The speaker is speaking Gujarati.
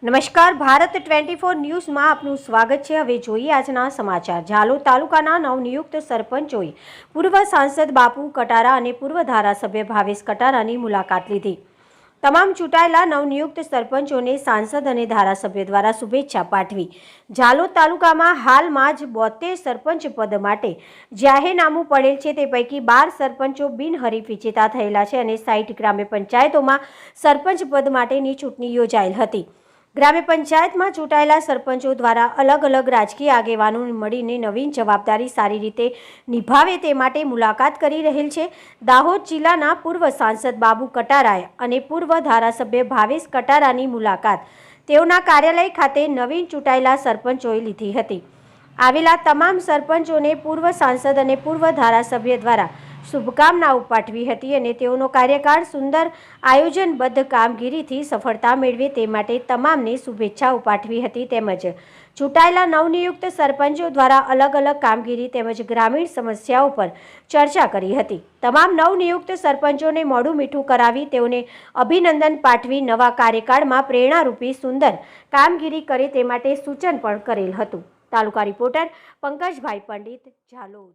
નમસ્કાર, ભારત 24 ન્યૂઝમાં આપનું સ્વાગત છે। હવે જોઈએ આજના સમાચાર। ઝાલોદ તાલુકાના નવનિયુક્ત સરપંચોએ પૂર્વ સાંસદ બાપુ કટારા અને પૂર્વ ધારાસભ્ય ભાવેશ કટારાની મુલાકાત લીધી। તમામ ચૂંટાયેલા નવનિયુક્ત સરપંચોને સાંસદ અને ધારાસભ્ય દ્વારા શુભેચ્છા પાઠવી। ઝાલોદ તાલુકામાં હાલમાં જ 72 સરપંચ પદ માટે જાહેરનામું પડેલ છે, તે પૈકી 12 સરપંચો બિનહરીફ વિજેતા થયેલા છે અને 60 ગ્રામ્ય પંચાયતોમાં સરપંચ પદ માટેની ચૂંટણી યોજાયેલ હતી। ગ્રામ્ય પંચાયતમાં ચૂંટાયેલા સરપંચો દ્વારા અલગ અલગ રાજકીય આગેવાનોને મળીને નવીન જવાબદારી સારી રીતે નિભાવે તે માટે મુલાકાત કરી રહેલ છે। દાહોદ જિલ્લાના પૂર્વ સાંસદ બાપુ કટારાએ અને પૂર્વ ધારાસભ્ય ભાવેશ કટારાની મુલાકાત તેઓના કાર્યાલય ખાતે નવીન ચૂંટાયેલા સરપંચોએ લીધી હતી। આવેલા તમામ સરપંચોને પૂર્વ સાંસદ અને પૂર્વ ધારાસભ્ય દ્વારા શુભકામનાઓ પાઠવી હતી અને તેઓનો કાર્યકાળ સુંદર આયોજનબદ્ધ કામગીરીથી સફળતા મેળવે તે માટે તમામને શુભેચ્છાઓ પાઠવી હતી। તેમજ ચૂંટાયેલા નવનિયુક્ત સરપંચો દ્વારા અલગ અલગ કામગીરી તેમજ ગ્રામીણ સમસ્યાઓ પર ચર્ચા કરી હતી। તમામ નવનિયુક્ત સરપંચોને મોઢું મીઠું કરાવી તેઓને અભિનંદન પાઠવી નવા કાર્યકાળમાં પ્રેરણારૂપી સુંદર કામગીરી કરે તે માટે સૂચન પણ કરેલ હતું। તાલુકા રિપોર્ટર પંકજભાઈ પંડિત, ઝાલોદ।